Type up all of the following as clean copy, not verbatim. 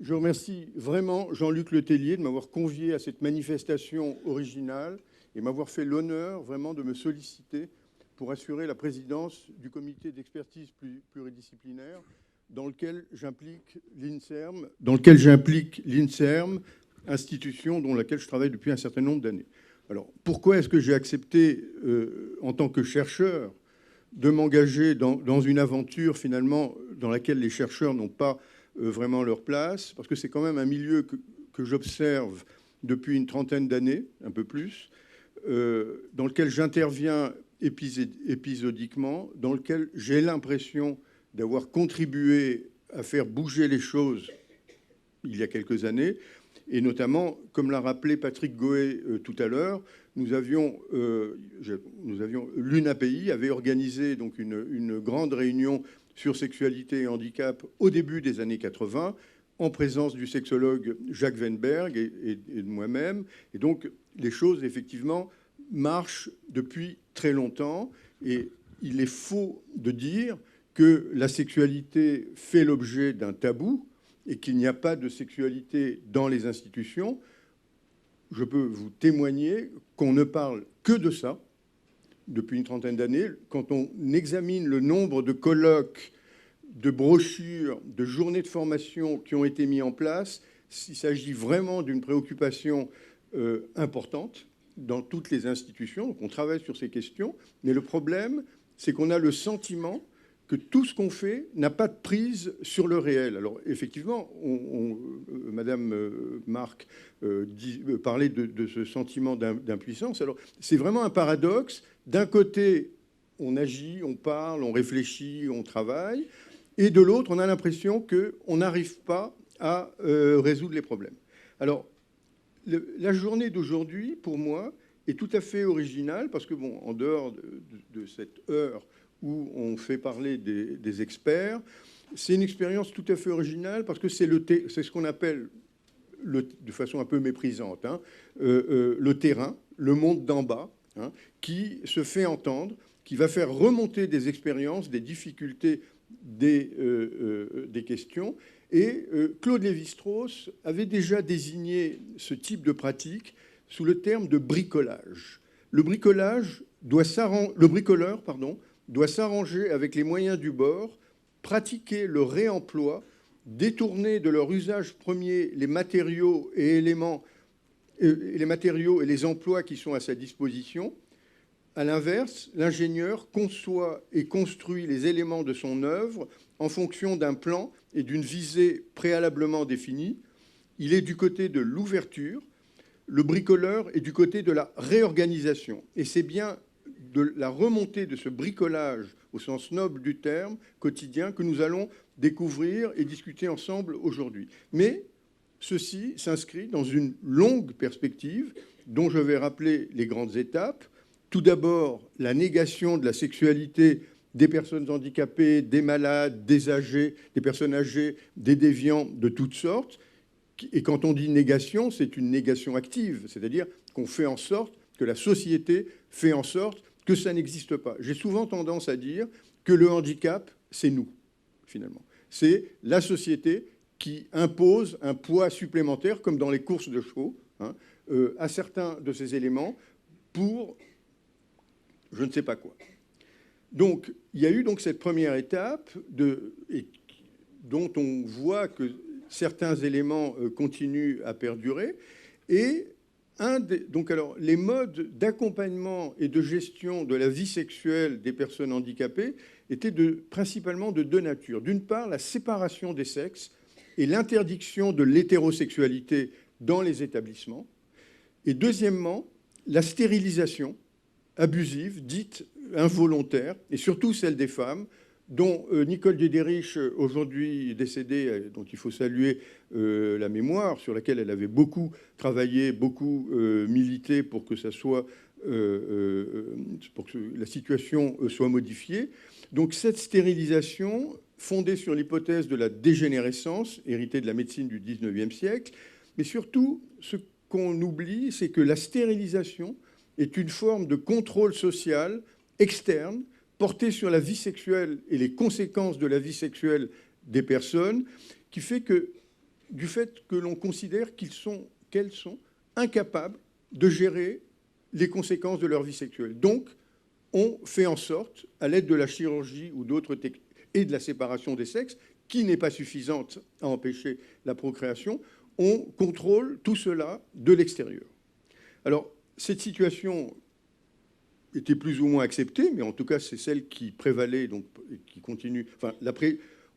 Je remercie vraiment Jean-Luc Letellier de m'avoir convié à cette manifestation originale et m'avoir fait l'honneur vraiment de me solliciter pour assurer la présidence du comité d'expertise pluridisciplinaire dans lequel j'implique l'INSERM, institution dans laquelle je travaille depuis un certain nombre d'années. Alors, pourquoi est-ce que j'ai accepté, en tant que chercheur, de m'engager dans une aventure, finalement, dans laquelle les chercheurs n'ont pas vraiment leur place, parce que c'est quand même un milieu que j'observe depuis une trentaine d'années, un peu plus, dans lequel j'interviens épisodiquement, dans lequel j'ai l'impression d'avoir contribué à faire bouger les choses il y a quelques années, et notamment, comme l'a rappelé Patrick Goé tout à l'heure, l'UNAPI avait organisé donc une grande réunion sur sexualité et handicap au début des années 80, en présence du sexologue Jacques Weinberg et de moi-même. Et donc, les choses, effectivement, marchent depuis très longtemps. Et il est faux de dire que la sexualité fait l'objet d'un tabou et qu'il n'y a pas de sexualité dans les institutions. Je peux vous témoigner qu'on ne parle que de ça depuis une trentaine d'années. Quand on examine le nombre de colloques, de brochures, de journées de formation qui ont été mis en place, il s'agit vraiment d'une préoccupation importante dans toutes les institutions. Donc on travaille sur ces questions. Mais le problème, c'est qu'on a le sentiment que tout ce qu'on fait n'a pas de prise sur le réel. Alors effectivement, Madame Marc parlait de ce sentiment d'impuissance. Alors c'est vraiment un paradoxe. D'un côté, on agit, on parle, on réfléchit, on travaille, et de l'autre, on a l'impression qu'on n'arrive pas à résoudre les problèmes. Alors, la journée d'aujourd'hui, pour moi, est tout à fait originale, parce que, bon, en dehors de cette heure où on fait parler des experts, c'est une expérience tout à fait originale, parce que c'est ce qu'on appelle, de façon un peu méprisante, le terrain, le monde d'en bas, qui se fait entendre, qui va faire remonter des expériences, des difficultés, des questions. Et Claude Lévi-Strauss avait déjà désigné ce type de pratique sous le terme de bricolage. Le bricoleur doit s'arranger avec les moyens du bord, pratiquer le réemploi, détourner de leur usage premier les matériaux et les emplois qui sont à sa disposition. À l'inverse, l'ingénieur conçoit et construit les éléments de son œuvre en fonction d'un plan et d'une visée préalablement définie. Il est du côté de l'ouverture, le bricoleur est du côté de la réorganisation. Et c'est bien de la remontée de ce bricolage, au sens noble du terme, quotidien, que nous allons découvrir et discuter ensemble aujourd'hui. Mais ceci s'inscrit dans une longue perspective dont je vais rappeler les grandes étapes. Tout d'abord, la négation de la sexualité des personnes handicapées, des malades, des âgés, des personnes âgées, des déviants de toutes sortes. Et quand on dit négation, c'est une négation active, c'est-à-dire qu'on fait en sorte, que la société fait en sorte que ça n'existe pas. J'ai souvent tendance à dire que le handicap, c'est nous, finalement. C'est la société qui impose un poids supplémentaire, comme dans les courses de chevaux, à certains de ces éléments pour je ne sais pas quoi. Donc, il y a eu donc cette première étape dont on voit que certains éléments continuent à perdurer. Et donc alors, les modes d'accompagnement et de gestion de la vie sexuelle des personnes handicapées étaient principalement de deux natures. D'une part, la séparation des sexes et l'interdiction de l'hétérosexualité dans les établissements. Et deuxièmement, la stérilisation abusive, dite involontaire, et surtout celle des femmes, dont Nicole Dédérich, aujourd'hui décédée, dont il faut saluer la mémoire, sur laquelle elle avait beaucoup travaillé, beaucoup milité pour que ça soit, pour que la situation soit modifiée. Donc cette stérilisation, fondée sur l'hypothèse de la dégénérescence, héritée de la médecine du XIXe siècle, mais surtout, ce qu'on oublie, c'est que la stérilisation est une forme de contrôle social externe porté sur la vie sexuelle et les conséquences de la vie sexuelle des personnes, qui fait que du fait que l'on considère qu'elles sont incapables de gérer les conséquences de leur vie sexuelle. Donc, on fait en sorte, à l'aide de la chirurgie ou d'autres techniques, et de la séparation des sexes, qui n'est pas suffisante à empêcher la procréation, on contrôle tout cela de l'extérieur. Alors, cette situation était plus ou moins acceptée, mais en tout cas, c'est celle qui prévalait, donc qui continue. Enfin,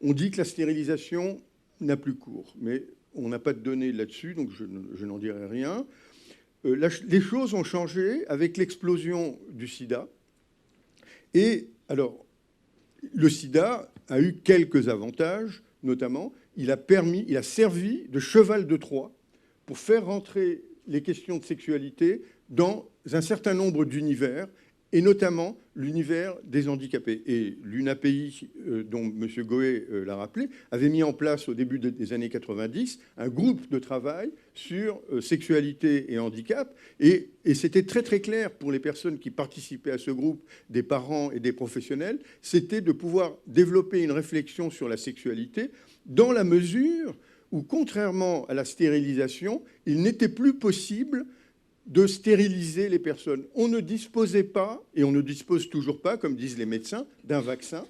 on dit que la stérilisation n'a plus cours, mais on n'a pas de données là-dessus, donc je n'en dirai rien. Les choses ont changé avec l'explosion du sida. Et alors, le sida a eu quelques avantages, notamment, il a servi de cheval de Troie pour faire rentrer les questions de sexualité dans un certain nombre d'univers, et notamment l'univers des handicapés. Et l'UNAPI, dont M. Goé l'a rappelé, avait mis en place au début des années 90 un groupe de travail sur sexualité et handicap. Et c'était très très clair pour les personnes qui participaient à ce groupe, des parents et des professionnels, c'était de pouvoir développer une réflexion sur la sexualité dans la mesure où, contrairement à la stérilisation, il n'était plus possible de stériliser les personnes. On ne disposait pas, et on ne dispose toujours pas, comme disent les médecins, d'un vaccin.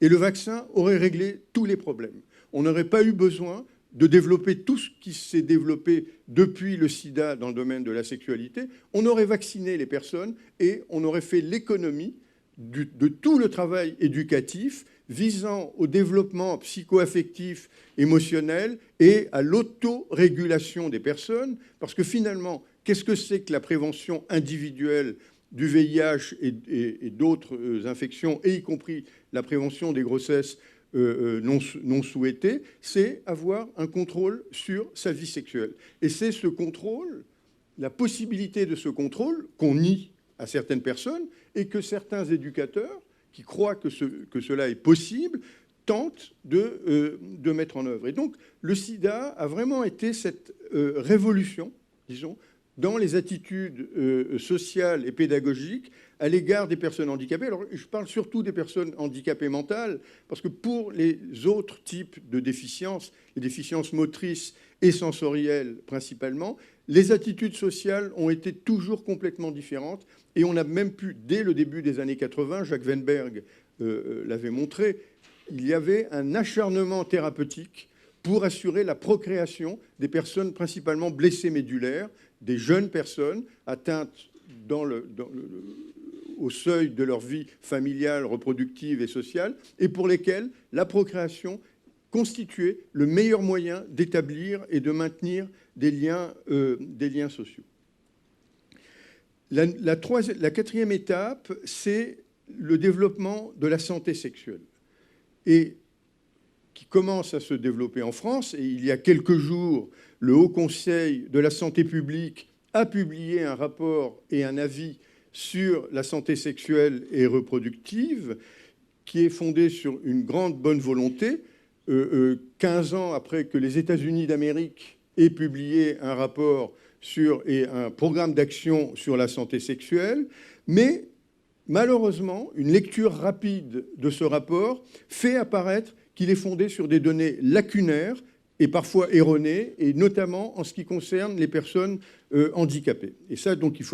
Et le vaccin aurait réglé tous les problèmes. On n'aurait pas eu besoin de développer tout ce qui s'est développé depuis le sida dans le domaine de la sexualité. On aurait vacciné les personnes et on aurait fait l'économie de tout le travail éducatif visant au développement psycho-affectif, émotionnel et à l'autorégulation des personnes. Parce que finalement, qu'est-ce que c'est que la prévention individuelle du VIH et d'autres infections, et y compris la prévention des grossesses non souhaitées? C'est avoir un contrôle sur sa vie sexuelle. Et c'est ce contrôle, la possibilité de ce contrôle, qu'on nie à certaines personnes et que certains éducateurs qui croient que cela est possible tentent de mettre en œuvre. Et donc, le sida a vraiment été cette révolution, disons, dans les attitudes sociales et pédagogiques à l'égard des personnes handicapées. Alors, je parle surtout des personnes handicapées mentales, parce que pour les autres types de déficiences, les déficiences motrices et sensorielles principalement, les attitudes sociales ont été toujours complètement différentes, et on a même pu, dès le début des années 80, Jacques Weinberg l'avait montré, il y avait un acharnement thérapeutique pour assurer la procréation des personnes principalement blessées médulaires, des jeunes personnes atteintes au seuil de leur vie familiale, reproductive et sociale, et pour lesquelles la procréation constituait le meilleur moyen d'établir et de maintenir des liens sociaux. La quatrième étape, c'est le développement de la santé sexuelle, et qui commence à se développer en France. Et il y a quelques jours, le Haut Conseil de la santé publique a publié un rapport et un avis sur la santé sexuelle et reproductive, qui est fondé sur une grande bonne volonté, 15 ans après que les États-Unis d'Amérique aient publié un rapport et un programme d'action sur la santé sexuelle. Mais malheureusement, une lecture rapide de ce rapport fait apparaître qu'il est fondé sur des données lacunaires et parfois erronées, et notamment en ce qui concerne les personnes handicapées. Et ça, donc, il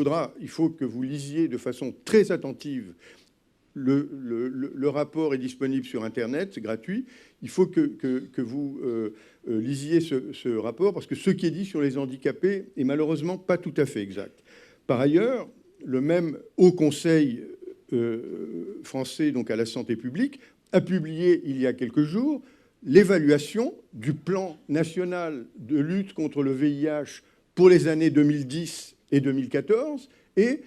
faut que vous lisiez de façon très attentive. Le rapport est disponible sur Internet, c'est gratuit. Il faut que vous lisiez ce rapport, parce que ce qui est dit sur les handicapés est malheureusement pas tout à fait exact. Par ailleurs, le même Haut Conseil français, donc à la santé publique, a publié il y a quelques jours l'évaluation du plan national de lutte contre le VIH pour les années 2010 et 2014, et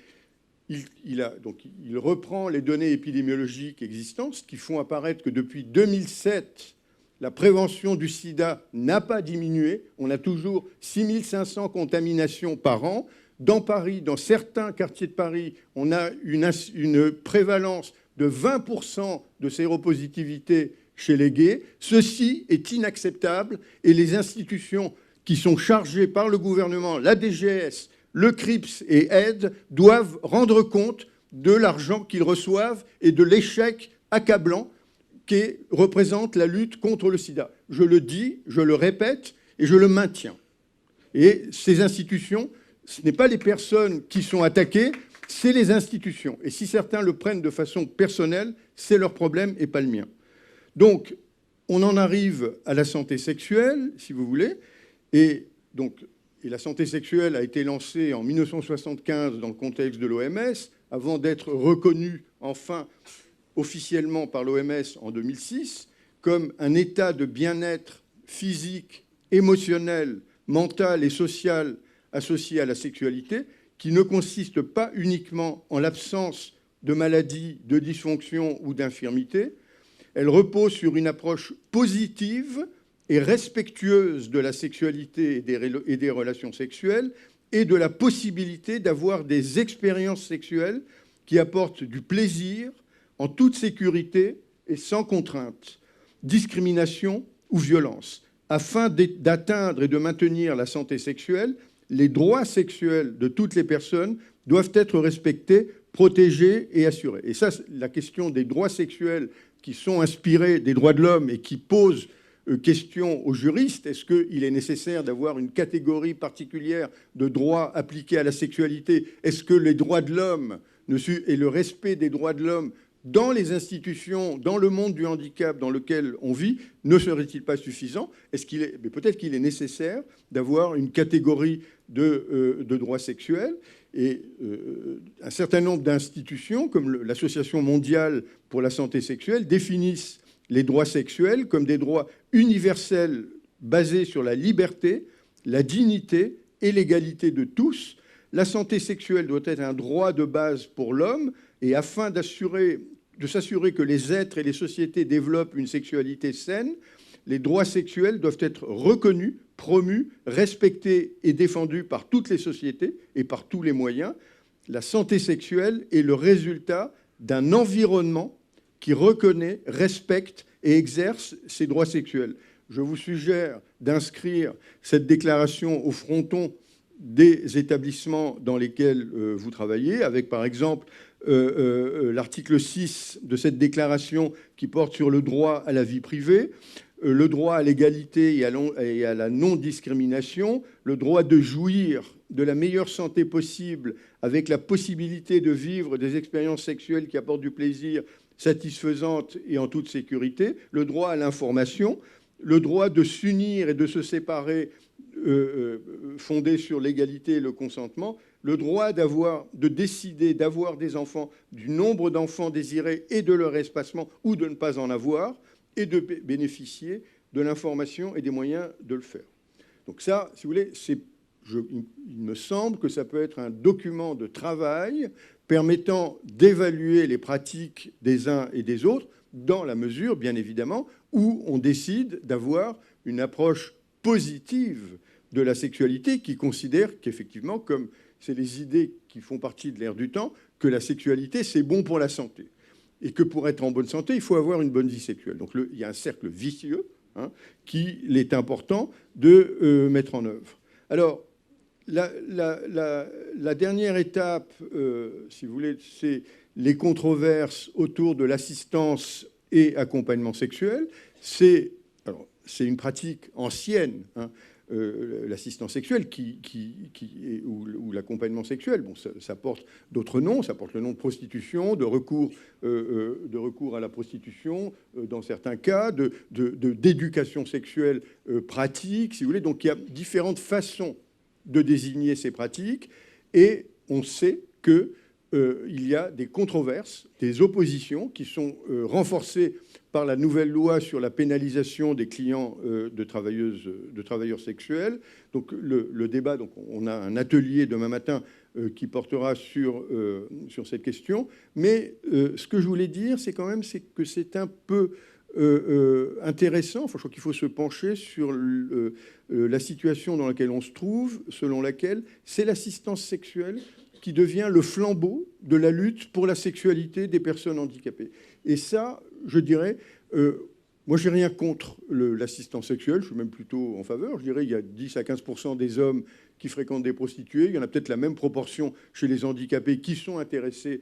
il reprend les données épidémiologiques existantes qui font apparaître que depuis 2007, la prévention du sida n'a pas diminué. On a toujours 6500 contaminations par an. Dans Paris, dans certains quartiers de Paris, on a une prévalence de 20% de séropositivité chez les gays. Ceci est inacceptable, et les institutions qui sont chargées par le gouvernement, la DGS, le CRIPS et AIDE, doivent rendre compte de l'argent qu'ils reçoivent et de l'échec accablant qui représente la lutte contre le sida. Je le dis, je le répète, et je le maintiens. Et ces institutions, ce n'est pas les personnes qui sont attaquées, c'est les institutions. Et si certains le prennent de façon personnelle, c'est leur problème et pas le mien. Donc, on en arrive à la santé sexuelle, si vous voulez, et la santé sexuelle a été lancée en 1975 dans le contexte de l'OMS, avant d'être reconnue enfin officiellement par l'OMS en 2006 comme un état de bien-être physique, émotionnel, mental et social associé à la sexualité, qui ne consiste pas uniquement en l'absence de maladies, de dysfonctions ou d'infirmités. Elle repose sur une approche positive et respectueuse de la sexualité et des relations sexuelles et de la possibilité d'avoir des expériences sexuelles qui apportent du plaisir en toute sécurité et sans contrainte, discrimination ou violence. Afin d'atteindre et de maintenir la santé sexuelle, les droits sexuels de toutes les personnes doivent être respectés, protégés et assurés. Et ça, la question des droits sexuels qui sont inspirés des droits de l'homme et qui posent question aux juristes, est-ce qu'il est nécessaire d'avoir une catégorie particulière de droits appliqués à la sexualité? Est-ce que les droits de l'homme et le respect des droits de l'homme dans les institutions, dans le monde du handicap dans lequel on vit, ne serait-il pas suffisant? Peut-être qu'il est nécessaire d'avoir une catégorie de droits sexuels. Et un certain nombre d'institutions, comme l'Association mondiale pour la santé sexuelle, définissent les droits sexuels comme des droits universels basés sur la liberté, la dignité et l'égalité de tous. La santé sexuelle doit être un droit de base pour l'homme, et afin de s'assurer que les êtres et les sociétés développent une sexualité saine, les droits sexuels doivent être reconnus, promus, respectés et défendus par toutes les sociétés et par tous les moyens. La santé sexuelle est le résultat d'un environnement qui reconnaît, respecte et exerce ces droits sexuels. Je vous suggère d'inscrire cette déclaration au fronton des établissements dans lesquels vous travaillez, avec par exemple l'article 6 de cette déclaration qui porte sur le droit à la vie privée, le droit à l'égalité et à la non-discrimination, le droit de jouir de la meilleure santé possible avec la possibilité de vivre des expériences sexuelles qui apportent du plaisir satisfaisante et en toute sécurité, le droit à l'information, le droit de s'unir et de se séparer fondé sur l'égalité et le consentement, le droit de décider d'avoir des enfants, du nombre d'enfants désirés et de leur espacement ou de ne pas en avoir, et de bénéficier de l'information et des moyens de le faire. Donc ça, si vous voulez, il me semble que ça peut être un document de travail permettant d'évaluer les pratiques des uns et des autres, dans la mesure, bien évidemment, où on décide d'avoir une approche positive de la sexualité qui considère qu'effectivement, comme c'est les idées qui font partie de l'ère du temps, que la sexualité, c'est bon pour la santé. Et que pour être en bonne santé, il faut avoir une bonne vie sexuelle. Donc il y a un cercle vicieux qu'il est important de mettre en œuvre. Alors, la dernière étape, si vous voulez, c'est les controverses autour de l'assistance et accompagnement sexuel. C'est une pratique ancienne, l'assistance sexuelle ou l'accompagnement sexuel. Bon, ça porte d'autres noms, ça porte le nom de prostitution, de recours à la prostitution, dans certains cas, d'éducation sexuelle pratique, si vous voulez. Donc il y a différentes façons de désigner ces pratiques, et on sait qu'il y a des controverses, des oppositions qui sont renforcées par la nouvelle loi sur la pénalisation des clients de travailleurs sexuels. Donc le débat, donc on a un atelier demain matin qui portera sur cette question. Mais ce que je voulais dire, c'est que c'est un peu intéressant. Enfin, je crois qu'il faut se pencher sur la situation dans laquelle on se trouve, selon laquelle c'est l'assistance sexuelle qui devient le flambeau de la lutte pour la sexualité des personnes handicapées. Et ça, je dirais, moi, je n'ai rien contre l'assistance sexuelle, je suis même plutôt en faveur. Je dirais qu'il y a 10 à 15% des hommes qui fréquentent des prostituées. Il y en a peut-être la même proportion chez les handicapés qui sont intéressés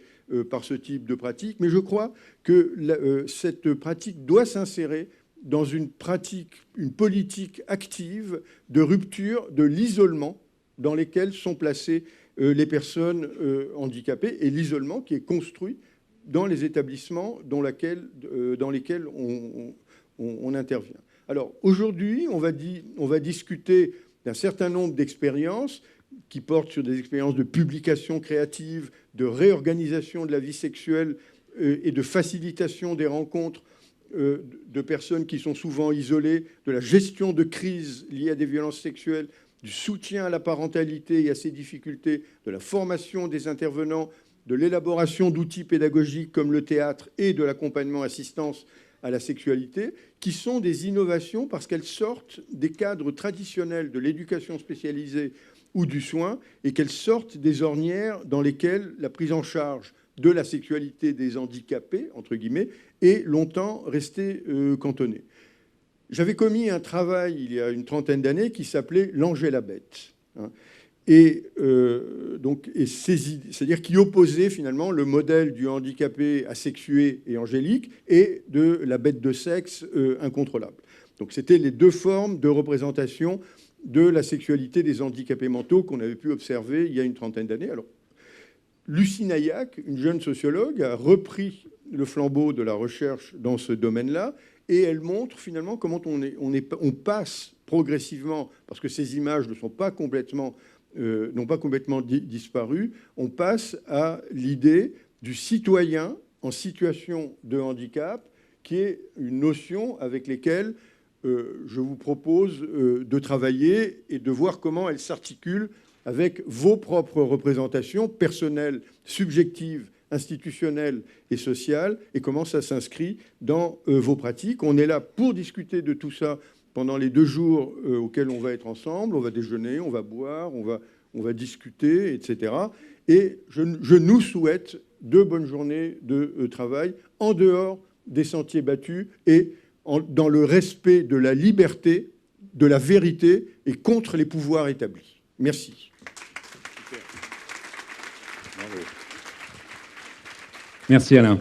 par ce type de pratique. Mais je crois que cette pratique doit s'insérer dans une politique active de rupture de l'isolement dans lesquels sont placées les personnes handicapées, et l'isolement qui est construit dans les établissements dans lesquels on intervient. Alors aujourd'hui, on va discuter d'un certain nombre d'expériences qui portent sur des expériences de publication créative, de réorganisation de la vie sexuelle et de facilitation des rencontres de personnes qui sont souvent isolées, de la gestion de crises liées à des violences sexuelles, du soutien à la parentalité et à ses difficultés, de la formation des intervenants, de l'élaboration d'outils pédagogiques comme le théâtre et de l'accompagnement assistance à la sexualité, qui sont des innovations parce qu'elles sortent des cadres traditionnels de l'éducation spécialisée ou du soin, et qu'elles sortent des ornières dans lesquelles la prise en charge de la sexualité des handicapés, entre guillemets, est longtemps restée cantonnée. J'avais commis un travail il y a une trentaine d'années qui s'appelait « L'ange et la bête ». C'est-à-dire qui opposait finalement le modèle du handicapé asexué et angélique et de la bête de sexe incontrôlable. Donc c'était les deux formes de représentation de la sexualité des handicapés mentaux qu'on avait pu observer il y a une trentaine d'années. Alors, Lucie Naillac, une jeune sociologue, a repris le flambeau de la recherche dans ce domaine-là, et elle montre finalement comment on passe progressivement, parce que ces images n'ont pas complètement disparu, on passe à l'idée du citoyen en situation de handicap, qui est une notion avec laquelle je vous propose de travailler et de voir comment elle s'articule avec vos propres représentations personnelles, subjectives, institutionnelles et sociales, et comment ça s'inscrit dans vos pratiques. On est là pour discuter de tout ça pendant les 2 jours auxquels on va être ensemble. On va déjeuner, on va boire, on va discuter, etc. Et je nous souhaite de bonnes journées de travail en dehors des sentiers battus et dans le respect de la liberté, de la vérité et contre les pouvoirs établis. Merci. Merci Alain.